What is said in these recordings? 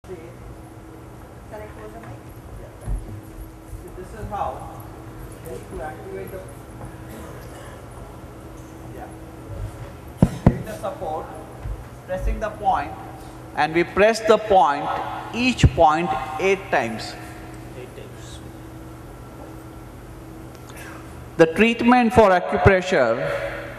See, this is how to activate the take the support, pressing the point, and we press the point, each point 8 times. 8 times. The treatment for acupressure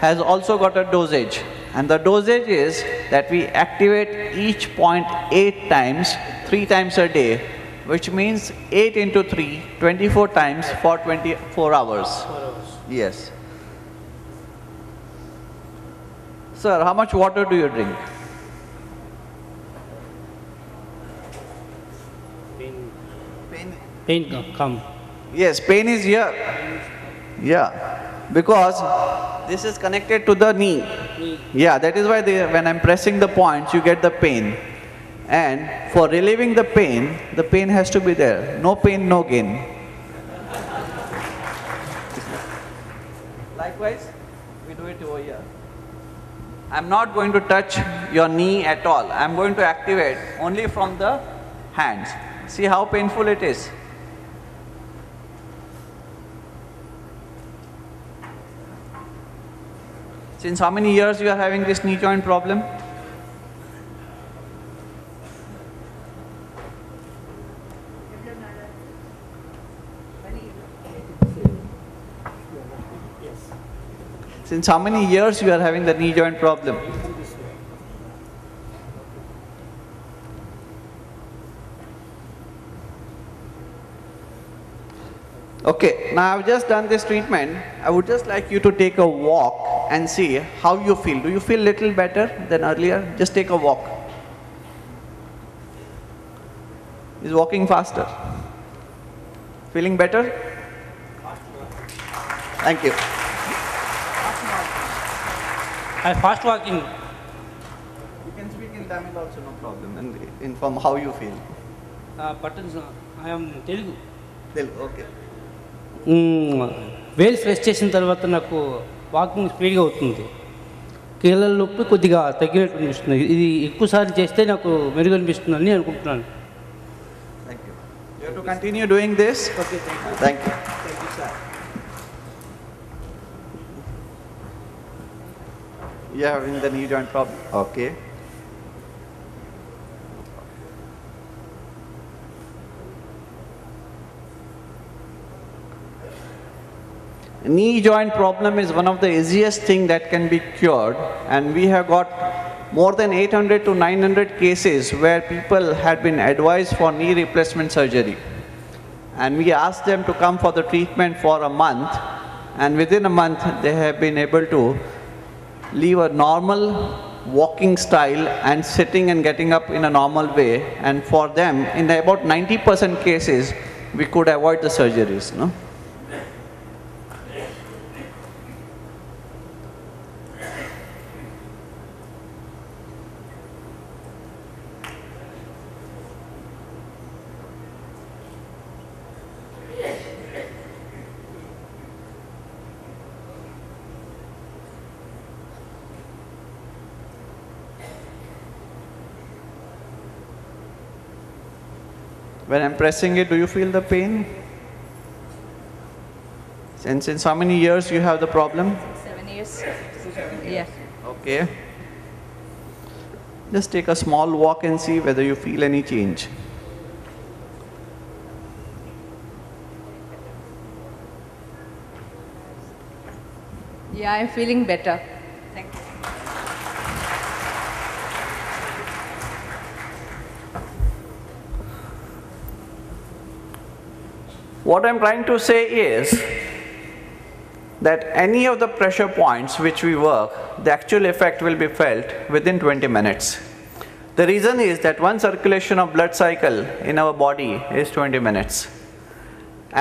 has also got a dosage, and the dosage is that we activate each point 8 times, 3 times a day, which means 8 into 3, 24 times for 24 hours. 4 hours. Yes. Sir, how much water do you drink? Pain come. Yes, pain is here. Yeah, because this is connected to the knee. Yeah, that is why when I'm pressing the points, you get the pain. And for relieving the pain has to be there. No pain, no gain. Likewise, we do it over here. I'm not going to touch your knee at all. I'm going to activate only from the hands. See how painful it is. Since how many years you are having this knee joint problem? Since how many years you are having the knee joint problem? Okay, now I've just done this treatment. I would just like you to take a walk and see how you feel. Do you feel little better than earlier? Just take a walk. Is walking faster? Feeling better? Thank you. I fast walking. You can speak in Tamil also, no problem, and inform how you feel. Buttons, I am Telugu. Okay. వేల్ fresh చేసిన తర్వాత నాకు walking స్పీడ్గా అవుతుంది. కీళ్ళ నొప్పి కొద్దిగా తగ్గినట్టు అనిపిస్తుంది. ఇది ఎక్కువసార్లు చేస్తే నాకు మెరుగు అనిపిస్తుందని అనుకుంటున్నాను. Thank you. You have to continue doing this. Okay, thank you. Thank you. Thank you, sir. You are having the knee joint problem. Okay. Knee joint problem is one of the easiest thing that can be cured, and we have got more than 800 to 900 cases where people had been advised for knee replacement surgery, and we asked them to come for the treatment for a month, and within a month they have been able to live a normal walking style and sitting and getting up in a normal way, and for them in about 90% cases we could avoid the surgeries, no? When I'm pressing it, do you feel the pain? And since how many years you have the problem? 7 years. Yeah. Okay. Just take a small walk and see whether you feel any change. Yeah, I'm feeling better. Thank you. What I'm trying to say is that any of the pressure points which we work, the actual effect will be felt within 20 minutes. The reason is that one circulation of blood cycle in our body is 20 minutes.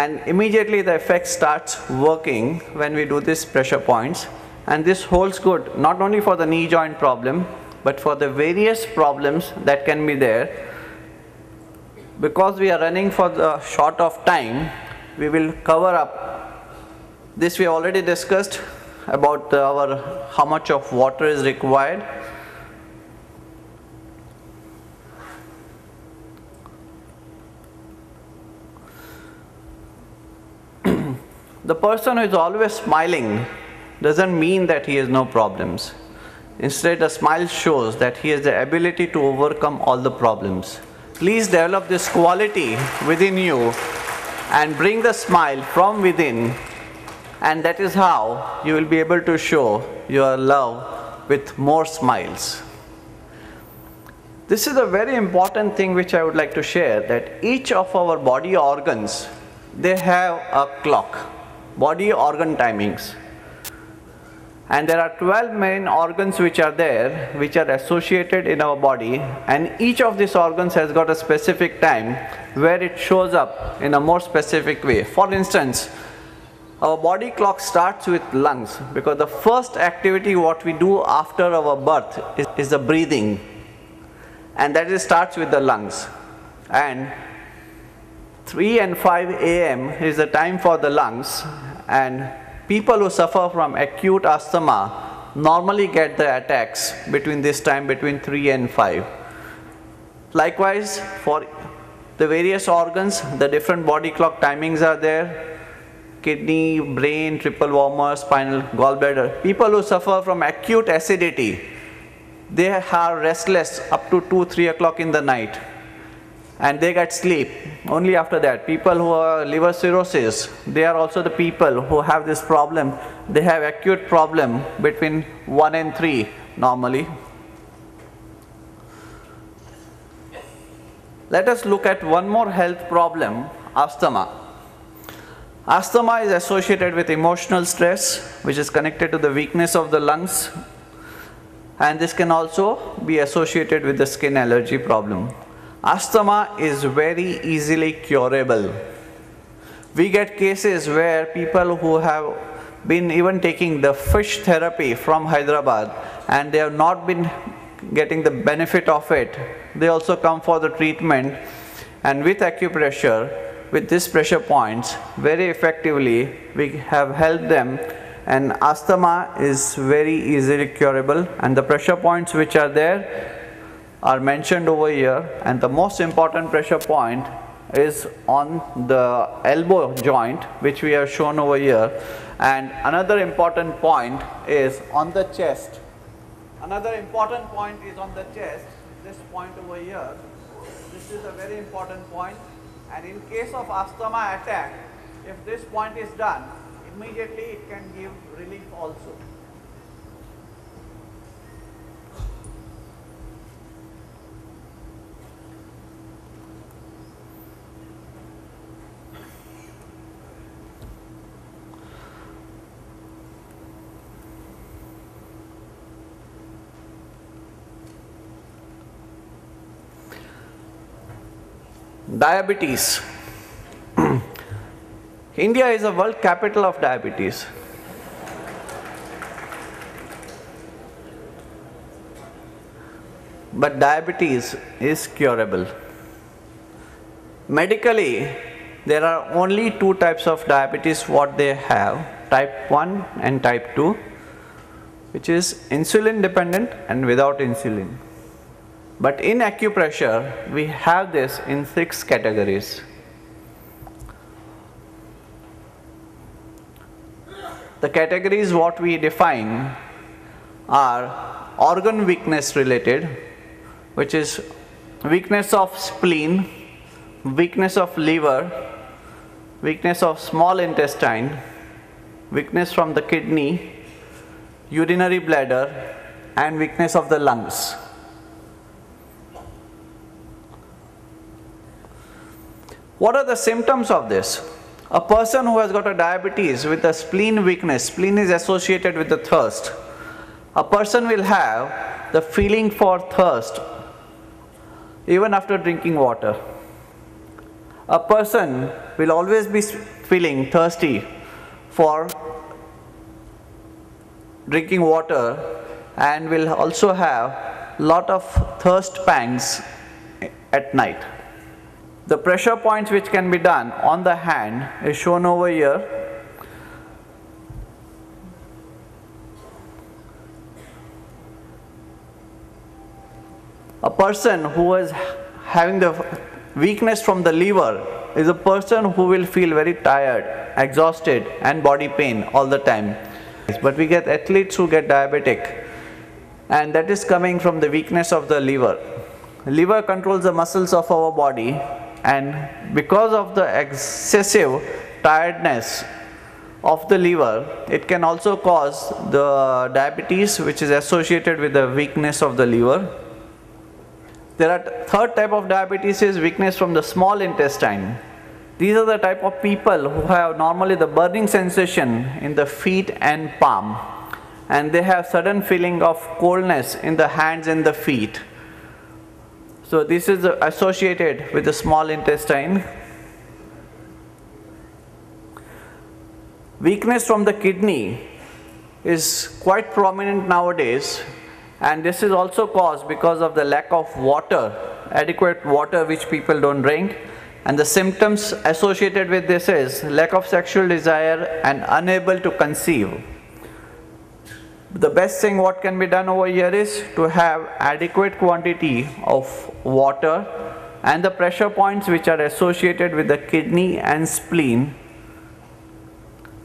And immediately the effect starts working when we do these pressure points. And this holds good not only for the knee joint problem, but for the various problems that can be there. Because we are running for the short of time, we will cover up. This we already discussed about how much of water is required. The person who is always smiling doesn't mean that he has no problems. Instead, a smile shows that he has the ability to overcome all the problems. Please develop this quality within you and bring the smile from within, and that is how you will be able to show your love with more smiles. This is a very important thing which I would like to share, that each of our body organs, they have a clock, body organ timings. And there are 12 main organs which are there, which are associated in our body, and each of these organs has got a specific time where it shows up in a more specific way. For instance, our body clock starts with lungs, because the first activity what we do after our birth is the breathing, and that starts with the lungs. And 3 and 5 a.m. is the time for the lungs, and people who suffer from acute asthma normally get the attacks between this time, between 3 and 5. Likewise, for the various organs, the different body clock timings are there. Kidney, brain, triple warmer, spinal, gallbladder. People who suffer from acute acidity, they are restless up to 2, 3 o'clock in the night, and they get sleep only after that. People who have liver cirrhosis, they are also the people who have this problem. They have acute problem between 1 and 3 normally. Let us look at one more health problem, asthma. Asthma is associated with emotional stress, which is connected to the weakness of the lungs, and this can also be associated with the skin allergy problem. Asthma is very easily curable. We get cases where people who have been even taking the fish therapy from Hyderabad and they have not been getting the benefit of it, they also come for the treatment, and with acupressure, with these pressure points, very effectively we have helped them, and asthma is very easily curable, and the pressure points which are there are mentioned over here, and the most important pressure point is on the elbow joint, which we have shown over here, and another important point is on the chest. Another important point is on the chest, this point over here. This is a very important point, and in case of asthma attack, if this point is done, immediately it can give relief also. Diabetes. India is a world capital of diabetes. But diabetes is curable. Medically, there are only 2 types of diabetes what they have, type 1 and type 2, which is insulin dependent and without insulin. But in acupressure, we have this in 6 categories. The categories what we define are organ weakness related, which is weakness of spleen, weakness of liver, weakness of small intestine, weakness from the kidney, urinary bladder, and weakness of the lungs. What are the symptoms of this? A person who has got a diabetes with a spleen weakness, spleen is associated with the thirst. A person will have the feeling for thirst even after drinking water. A person will always be feeling thirsty for drinking water and will also have lot of thirst pangs at night. The pressure points which can be done on the hand is shown over here. A person who is having the weakness from the liver is a person who will feel very tired, exhausted and body pain all the time. But we get athletes who get diabetic, and that is coming from the weakness of the liver. Liver controls the muscles of our body, and because of the excessive tiredness of the liver, it can also cause the diabetes, which is associated with the weakness of the liver. There are third type of diabetes is weakness from the small intestine. These are the type of people who have normally the burning sensation in the feet and palm, and they have sudden feeling of coldness in the hands and the feet. So this is associated with the small intestine. Weakness from the kidney is quite prominent nowadays, and this is also caused because of the lack of water, adequate water which people don't drink. And the symptoms associated with this is lack of sexual desire and unable to conceive. The best thing what can be done over here is to have adequate quantity of water, and the pressure points which are associated with the kidney and spleen.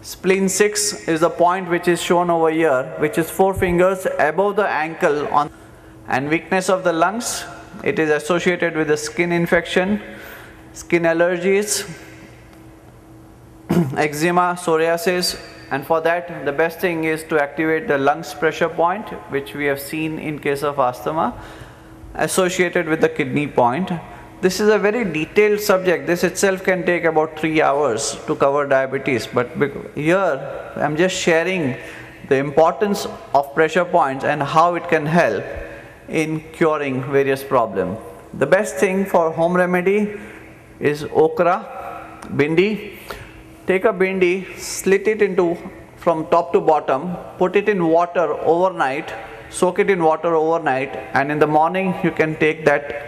Spleen 6 is the point which is shown over here, which is 4 fingers above the ankle on. And weakness of the lungs, it is associated with the skin infection, skin allergies, eczema, psoriasis, and for that the best thing is to activate the lungs pressure point, which we have seen in case of asthma, associated with the kidney point. This is a very detailed subject. This itself can take about 3 hours to cover diabetes, but here I am just sharing the importance of pressure points and how it can help in curing various problems. The best thing for home remedy is okra, bindi. Take a bindi, slit it into from top to bottom, put it in water overnight, soak it in water overnight, and in the morning you can take that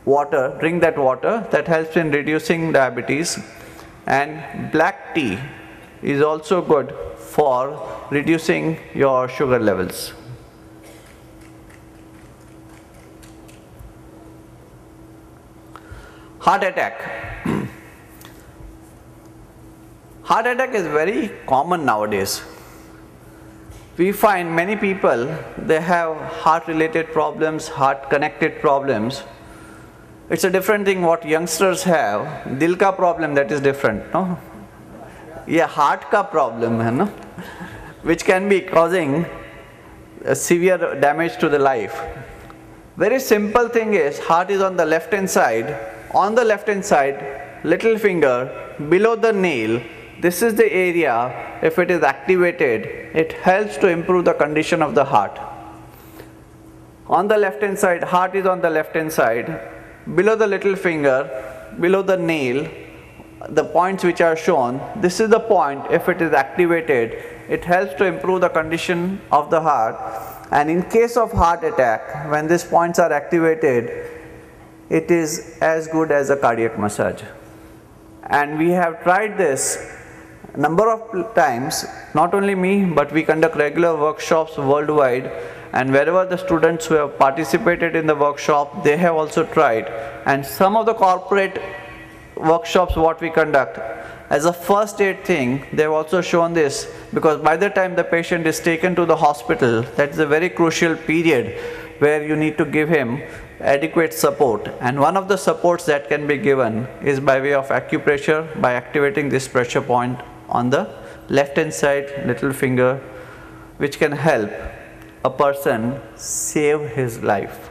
water, drink that water. That helps in reducing diabetes. And black tea is also good for reducing your sugar levels. Heart attack. Heart attack is very common nowadays. We find many people, they have heart related problems, heart connected problems. It's a different thing what youngsters have. Dil ka problem, that is different, no? Yeah, heart ka problem, hai, no? Which can be causing a severe damage to the life. Very simple thing is, heart is on the left hand side. On the left hand side, little finger below the nail, this is the area, if it is activated, it helps to improve the condition of the heart. On the left hand side, heart is on the left hand side. Below the little finger, below the nail, the points which are shown, this is the point, if it is activated, it helps to improve the condition of the heart. And in case of heart attack, when these points are activated, it is as good as a cardiac massage. And we have tried this a number of times, not only me, but we conduct regular workshops worldwide, and wherever the students who have participated in the workshop, they have also tried. And some of the corporate workshops what we conduct, as a first aid thing, they have also shown this, because by the time the patient is taken to the hospital, that is a very crucial period where you need to give him adequate support. And one of the supports that can be given is by way of acupressure, by activating this pressure point on the left hand side little finger, which can help a person save his life.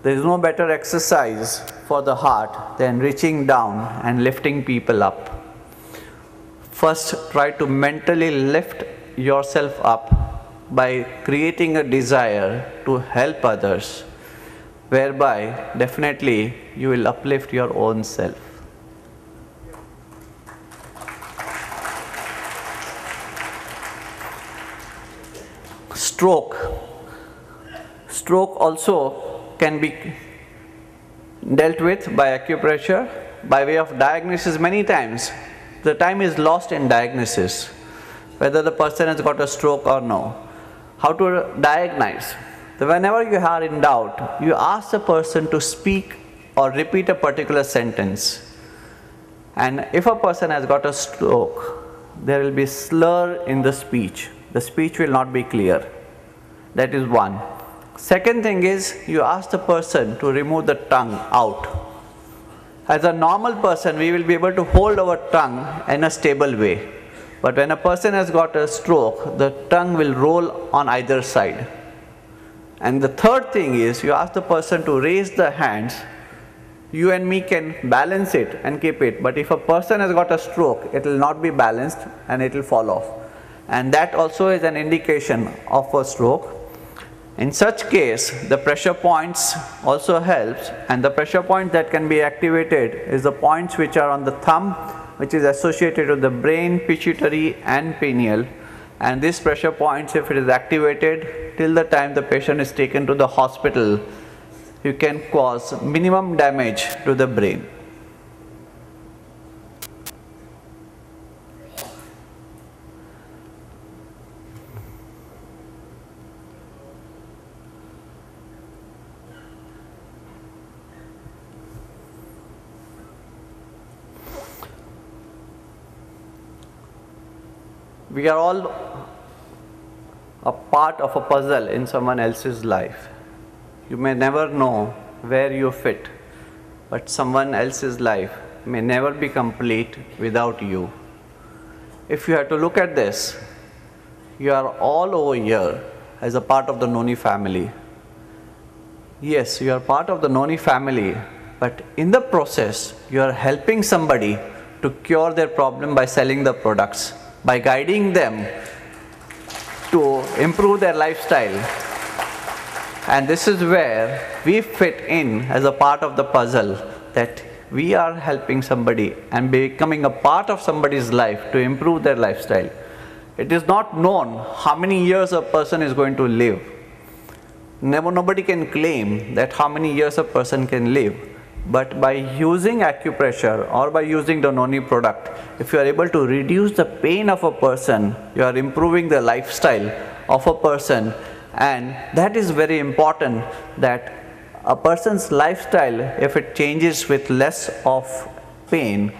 There is no better exercise for the heart than reaching down and lifting people up. First, try to mentally lift yourself up by creating a desire to help others, whereby definitely you will uplift your own self. Stroke. Stroke also can be dealt with by acupressure, by way of diagnosis. Many times the time is lost in diagnosis, whether the person has got a stroke or no. How to diagnose? So whenever you are in doubt, you ask the person to speak or repeat a particular sentence. And if a person has got a stroke, there will be slur in the speech. The speech will not be clear. That is one. Second thing is, you ask the person to remove the tongue out. As a normal person, we will be able to hold our tongue in a stable way. But when a person has got a stroke, the tongue will roll on either side. And the third thing is, you ask the person to raise the hands. You and me can balance it and keep it. But if a person has got a stroke, it will not be balanced and it will fall off. And that also is an indication of a stroke. In such case, the pressure points also helps, and the pressure point that can be activated is the points which are on the thumb, which is associated with the brain, pituitary and pineal. And these pressure points, if it is activated till the time the patient is taken to the hospital, you can cause minimum damage to the brain. We are all a part of a puzzle in someone else's life. You may never know where you fit, but someone else's life may never be complete without you. If you have to look at this, you are all over here as a part of the Noni family. Yes, you are part of the Noni family, but in the process, you are helping somebody to cure their problem by selling the products, by guiding them to improve their lifestyle. And this is where we fit in as a part of the puzzle, that we are helping somebody and becoming a part of somebody's life to improve their lifestyle. It is not known how many years a person is going to live. Nobody can claim that how many years a person can live. But by using acupressure or by using the Noni product, if you are able to reduce the pain of a person, you are improving the lifestyle of a person. And that is very important, that a person's lifestyle, if it changes with less of pain,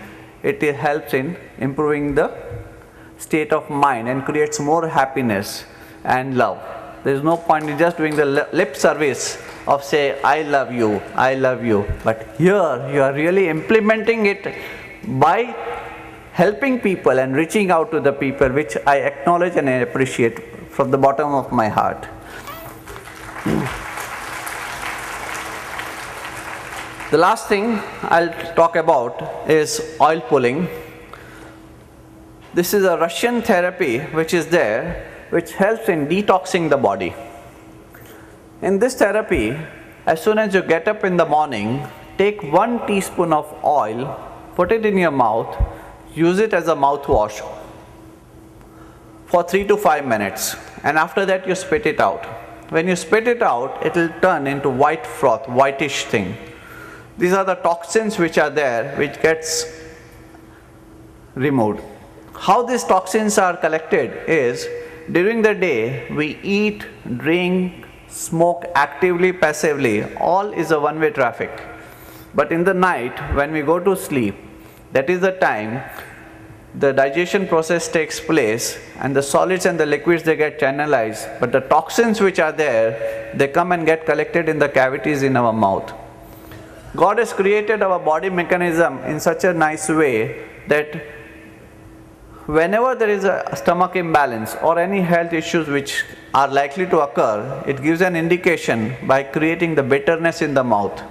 it helps in improving the state of mind and creates more happiness and love. There is no point in just doing the lip service of say, I love you, but here you are really implementing it by helping people and reaching out to the people, which I acknowledge and I appreciate from the bottom of my heart. The last thing I'll talk about is oil pulling. This is a Russian therapy which is there, which helps in detoxing the body. In this therapy, as soon as you get up in the morning, take 1 teaspoon of oil, put it in your mouth, use it as a mouthwash for 3 to 5 minutes, and after that you spit it out. When you spit it out, it will turn into white froth, whitish thing. These are the toxins which are there, which gets removed. How these toxins are collected is, during the day we eat, drink, smoke actively, passively, all is a one-way traffic. But in the night, when we go to sleep, that is the time the digestion process takes place and the solids and the liquids, they get channelized, but the toxins which are there, they come and get collected in the cavities in our mouth. God has created our body mechanism in such a nice way that whenever there is a stomach imbalance or any health issues which are likely to occur, it gives an indication by creating the bitterness in the mouth.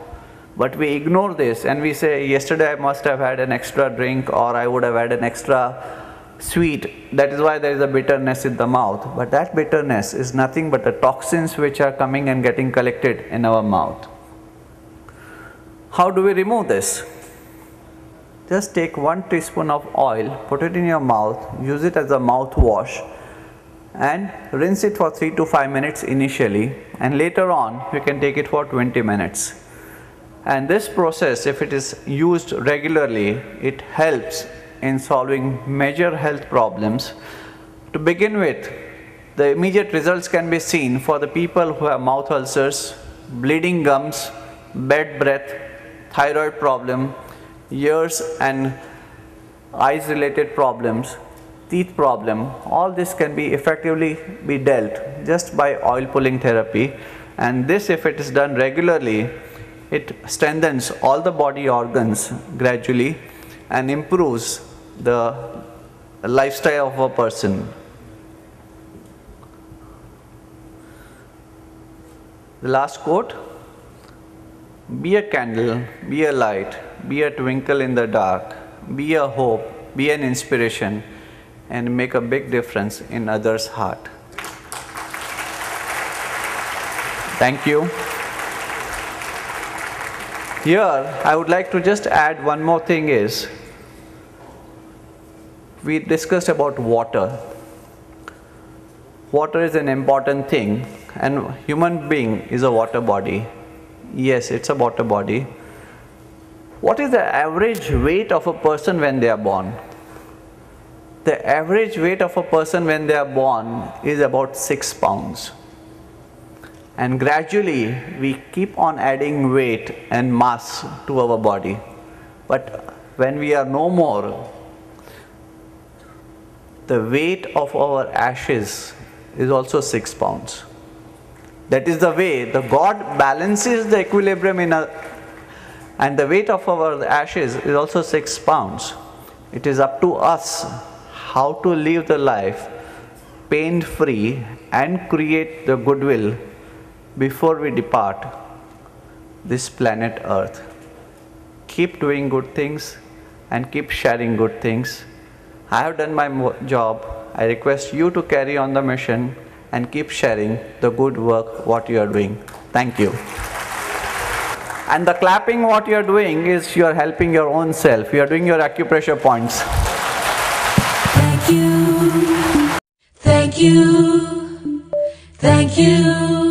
But we ignore this and we say, yesterday I must have had an extra drink, or I would have had an extra sweet. That is why there is a bitterness in the mouth. But that bitterness is nothing but the toxins which are coming and getting collected in our mouth. How do we remove this? Just take 1 teaspoon of oil, put it in your mouth, use it as a mouthwash, and rinse it for 3 to 5 minutes initially, and later on you can take it for 20 minutes. And this process, if it is used regularly, it helps in solving major health problems. To begin with, the immediate results can be seen for the people who have mouth ulcers, bleeding gums, bad breath, thyroid problem, ears and eyes related problems, teeth problem, all this can be effectively be dealt just by oil pulling therapy. And this, if it is done regularly, it strengthens all the body organs gradually and improves the lifestyle of a person. The last quote: be a candle, be a light, be a twinkle in the dark, be a hope, be an inspiration, and make a big difference in others' heart. Thank you. Here, I would like to just add one more thing is, we discussed about water. Water is an important thing, and human being is a water body. Yes, it's a water body. What is the average weight of a person when they are born? The average weight of a person when they are born is about 6 pounds. And gradually we keep on adding weight and mass to our body. But when we are no more, the weight of our ashes is also 6 pounds. That is the way the God balances the equilibrium in a, and the weight of our ashes is also 6 pounds. It is up to us how to live the life pain-free and create the goodwill before we depart this planet Earth. Keep doing good things and keep sharing good things. I have done my job. I request you to carry on the mission and keep sharing the good work what you are doing. Thank you. And the clapping what you are doing is you are helping your own self. You are doing your acupressure points. Thank you. Thank you. Thank you.